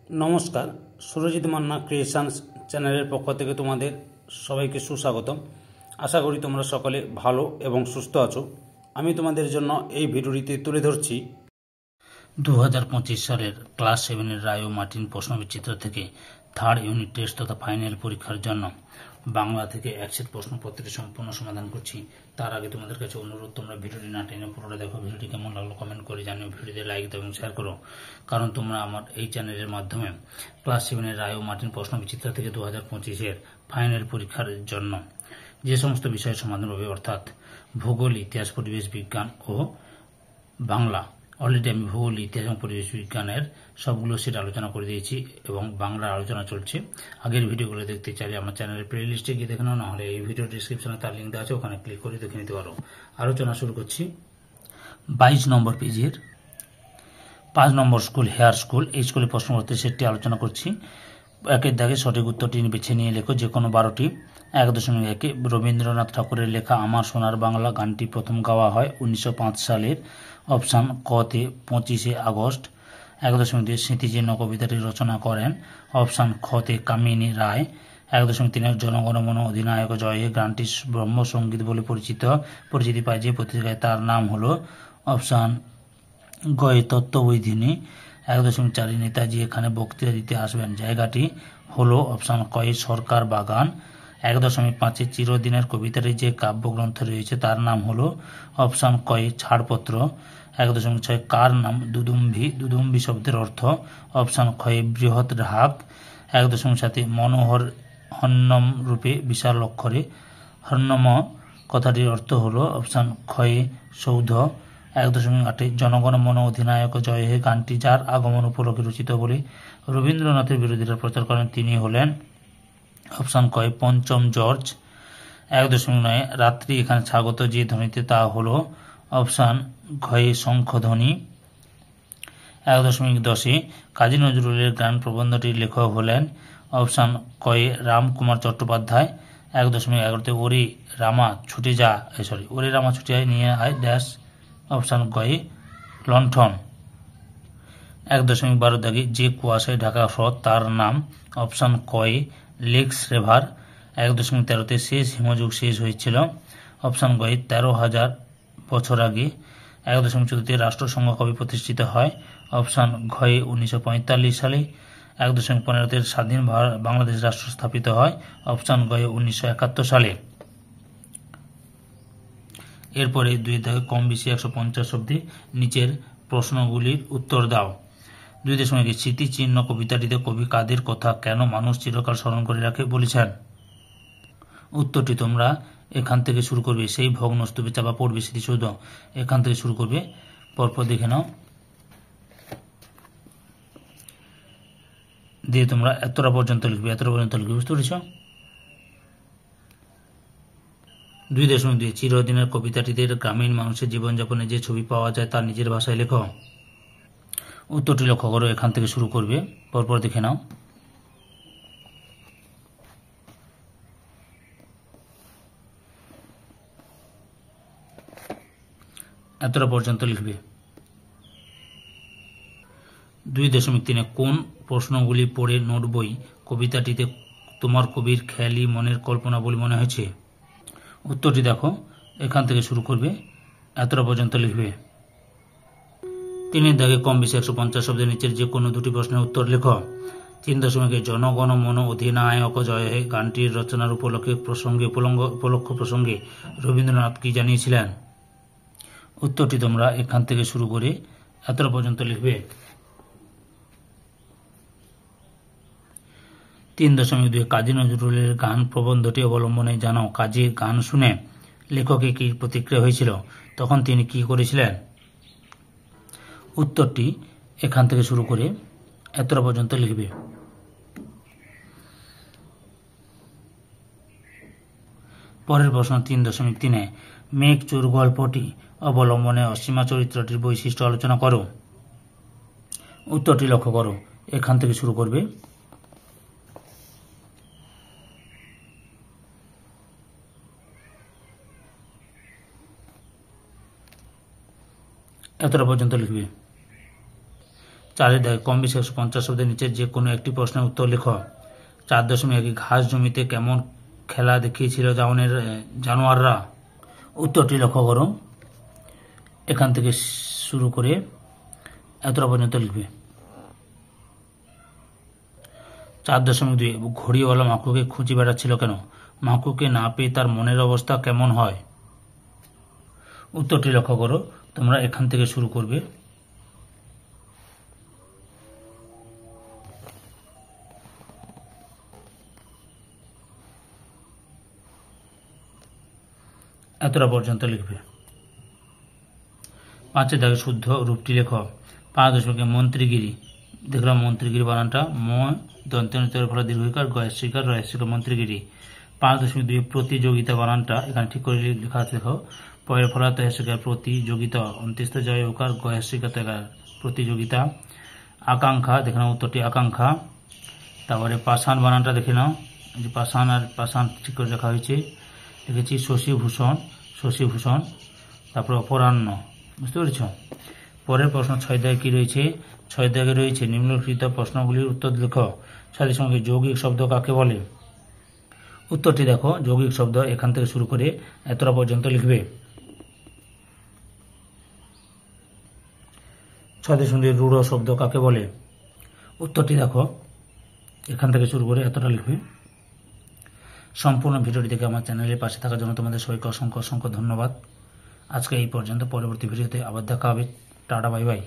নমস্কার, সুরজিৎ মান্না ক্রিয়েশনস চ্যানেলের পক্ষ থেকে তোমাদের সবাইকে সুস্বাগতম। আশা করি তোমরা সকলে ভালো এবং সুস্থ আছো। আমি তোমাদের জন্য এই ভিডিওটিতে তুলে ধরছি 2025 সালের ক্লাস 7-এর রায় ও মার্টিন প্রশ্নবিচিত্র থেকে থার্ড ইউনিট টেস্ট তথা ফাইনাল পরীক্ষার জন্য বাংলা থেকে এক সেট প্রশ্নপত্রের সম্পূর্ণ সমাধান করছি। তার আগে তোমাদের কাছে অনুরোধ, তোমরা ভিডিওটি না টেনে পুরোটা দেখো। ভিডিওটি কেমন লাগলো কমেন্ট করে জানিও, ভিডিওতে লাইক দাও এবং শেয়ার করো, কারণ তোমরা আমার এই চ্যানেলের মাধ্যমে ক্লাস 7-এর রায় ও মার্টিন প্রশ্নবিচিত্র থেকে 2025-এর ফাইনাল পরীক্ষার জন্য যে সমস্ত বিষয়ের সমাধান হবে, অর্থাৎ ভূগোল, ইতিহাস, পরিবেশ বিজ্ঞান ও বাংলা, অলরেডি আমি ভূগোল, ইতিহাস এবং পরিবেশ বিজ্ঞানের সবগুলো সেট আলোচনা করে দিয়েছি এবং বাংলার আলোচনা চলছে। আগের ভিডিওগুলো দেখতে চাইলে আমার চ্যানেলের প্লে লিস্টে গিয়ে দেখে নাও, নাহলে এই ভিডিও ডিসক্রিপশনে তার লিঙ্ক দেওয়া আছে, ওখানে ক্লিক করে দেখে নিতে পারো। আলোচনা শুরু করছি 22 নম্বর পেজের 5 নম্বর স্কুল, হেয়ার স্কুল। এই স্কুলের প্রশ্নপত্রের সেটটি আলোচনা করছি। একের দাগে সঠিক উত্তরটি বেছে নিয়ে লেখো যে কোনো 12টি। 1.1 রবীন্দ্রনাথ ঠাকুরের লেখা আমার সোনার বাংলা গানটি প্রথম গাওয়া হয় 1905 সালের। অপশান কতে 25শে আগস্ট। 1.2 স্মৃতিচিহ্ন কবিতাটি রচনা করেন। অপশান খতে কামিনী রায়। 1.3 জনগণমন অধিনায়ক জয় হে গানটি ব্রহ্মসঙ্গীত বলে পরিচিতি পায় যে পত্রিকায়, তার নাম হলো অপশান গয়ে তত্ত্ববোধিনী। 1.4 নেতাজি এখানে বক্তৃতা দিতে আসবেন, জায়গাটি হলো অপশান কয়ে সরকার বাগান। 1.5 চিরদিনের কবিতাটি যে কাব্যগ্রন্থ রয়েছে তার নাম হলো অপশান কয়ে ছাড়পত্র। 1.6 কার নাম দুদুম্বি, দুদুম্বি শব্দের অর্থ অপশান খয়ে বৃহৎ ঢাক। 1.7 মনোহর হন্যম রূপে বিশাল অক্ষরে, হন্যম কথাটির অর্থ হলো অপশান খয়ে সৌধ। 1.8 জনগণমন অধিনায়ক জয় হে গানটি যার আগমন উপলক্ষে রচিত বলে রবীন্দ্রনাথের বিরোধীরা প্রচার করেন, তিনি হলেন অপশান কয়ে পঞ্চম জর্জ। 1.9 রাত্রি এখানে স্বাগত যে ধ্বনিতে, তা হলো অপশান ঘয়ে শঙ্খধ্বনি। 1.10 কাজী নজরুলের গান প্রবন্ধটির লেখক হলেন অপশান কয়ে রামকুমার চট্টোপাধ্যায়। 1.11 ওরে রামা ছুটে যা, ওরে রামা ছুটে যায় নিয়ে আয় ড্যাশ, অপশান গয়ে লণ্ঠন। 1.12 দাগে যে কুয়াশায় ঢাকা হ্রদ তার নাম অপশান কয়ে লেকস রিভার। 1.13 শেষ হিমযুগ শেষ হয়েছিল, অপশান গয়ে 13,000 বছর আগে। 1.14 রাষ্ট্রসংঘ কবে প্রতিষ্ঠিত হয়, অপশান ঘয়ে 1945 সালে। 1.15 স্বাধীন বাংলাদেশ রাষ্ট্র স্থাপিত হয়, অপশান গয়ে 1971 সালে। এরপরে 2 দাগে কম বেশি 150 অব্দি নিচের প্রশ্নগুলির উত্তর দাও। 2.1 স্মৃতিচিহ্ন কবিতাটিতে কবি কাদের কথা কেন মানুষ চিরকাল স্মরণ করে রাখে বলেছেন? উত্তরটি তোমরা এখান থেকে শুরু করবে, সেই ভগ্নস্তূপে চাপা পড়বে স্মৃতিসৌধ, এখান থেকে শুরু করবে, পরপর দেখে নাও, দিয়ে তোমরা এতটা পর্যন্ত লিখবে, বুঝতে পেরেছ? 2.2 চিরদিনের কবিতাটিতে গ্রামীণ মানুষের জীবনযাপনে যে ছবি পাওয়া যায় তার নিজের ভাষায় লেখো। উত্তরটি লক্ষ্য করো, এখান থেকে শুরু করবে, পরপর দেখে নাও। এতটা পর্যন্ত লিখবে। 2.3 কোন প্রশ্নগুলি পড়ে নোট বই কবিতাটিতে তোমার কবির খেয়ালি মনের কল্পনা বলে মনে হয়েছে? উত্তরটি দেখো, এখান থেকে শুরু করবে, এতটা পর্যন্ত লিখবে। 3 দাগে কম বেশি 150 শব্দের নিচের যে কোনো দুটি প্রশ্নের উত্তর লেখো। 3.1 জনগণমন অধিনায়ক জয় হে গানটির রচনার উপলক্ষ প্রসঙ্গে রবীন্দ্রনাথ কি জানিয়েছিলেন? উত্তরটি তোমরা এখান থেকে শুরু করে এতটা পর্যন্ত লিখবে। 3.2 কাজী নজরুলের গান প্রবন্ধটি অবলম্বনে জানাও। কাজীর গান শুনে লেখকের কি প্রতিক্রিয়া হয়েছিল, তখন তিনি কি করেছিলেন? উত্তরটি এখান থেকে শুরু করে এতটা পর্যন্ত লিখবে। পরের প্রশ্ন 3.3 মেঘচোর গল্পটি অবলম্বনে অসীমা চরিত্রটির বৈশিষ্ট্য আলোচনা করো। উত্তরটি লক্ষ্য করো, এখান থেকে শুরু করবে, এতটা পর্যন্ত লিখবে। 4 দাগে কম বেশি 150 শব্দের নিচে যে কোনো একটি প্রশ্নের উত্তর লেখো। 4.1 ঘাস জমিতে কেমন খেলা দেখিয়েছিল জানোয়াররা? উত্তরটি লক্ষ্য করো, এখান থেকে শুরু করে এতটা পর্যন্ত লিখবে। 4.2 ঘড়িওয়ালা মাকুকে খুঁজে বেড়াচ্ছিল কেন? মাকুকে না পেয়ে তার মনের অবস্থা কেমন হয়? উত্তরটি লক্ষ্য করো, তোমরা এখান থেকে শুরু করবে। এতটা পর্যন্ত লিখবে। 5 দাগে শুদ্ধ রূপটি লেখো। 5.1 মন্ত্রীগিরি। দেখলাম মন্ত্রীগিরি বানানটা ম দন্তের ফলে দীর্ঘিকার গয়ের রয়ের মন্ত্রীগিরি। 5.2 প্রতিযোগিতা বানানটা এখানে ঠিক করে লেখা আছে, দেখো পয়ের ফলাতে হেসিকার প্রতিযোগিতা, অন্ত্যেস্ত জয় ওকার গয়ের প্রতিযোগিতা। আকাঙ্ক্ষা, দেখে নাও উত্তরটি আকাঙ্ক্ষা। তারপরে পাষাণ বানানটা দেখে নাও, যে পাষাণ আর পাষাণ ঠিক করে লেখা হয়েছে, লিখেছি শশীভূষণ। তারপরে অপরাহ্ন, বুঝতে পেরেছ? পরের প্রশ্ন 6 দাগে কি রয়েছে? 6 দাগে রয়েছে নিম্নলিখিত প্রশ্নগুলির উত্তর লেখো। সাথে সঙ্গে যৌগিক শব্দ কাকে বলে? উত্তরটি দেখো, যৌগিক শব্দ এখান থেকে শুরু করে এতটা পর্যন্ত লিখবে। 6.2 রূঢ় শব্দ কাকে বলে? উত্তরটি দেখো, এখান থেকে শুরু করে এতটা লিখবে। সম্পূর্ণ ভিডিওটি দেখে আমার চ্যানেলের পাশে থাকার জন্য তোমাদের সবাইকে অসংখ্য ধন্যবাদ। আজকে এই পর্যন্ত, পরবর্তী ভিডিওতে আবার দেখা হবে। Tata, bye bye.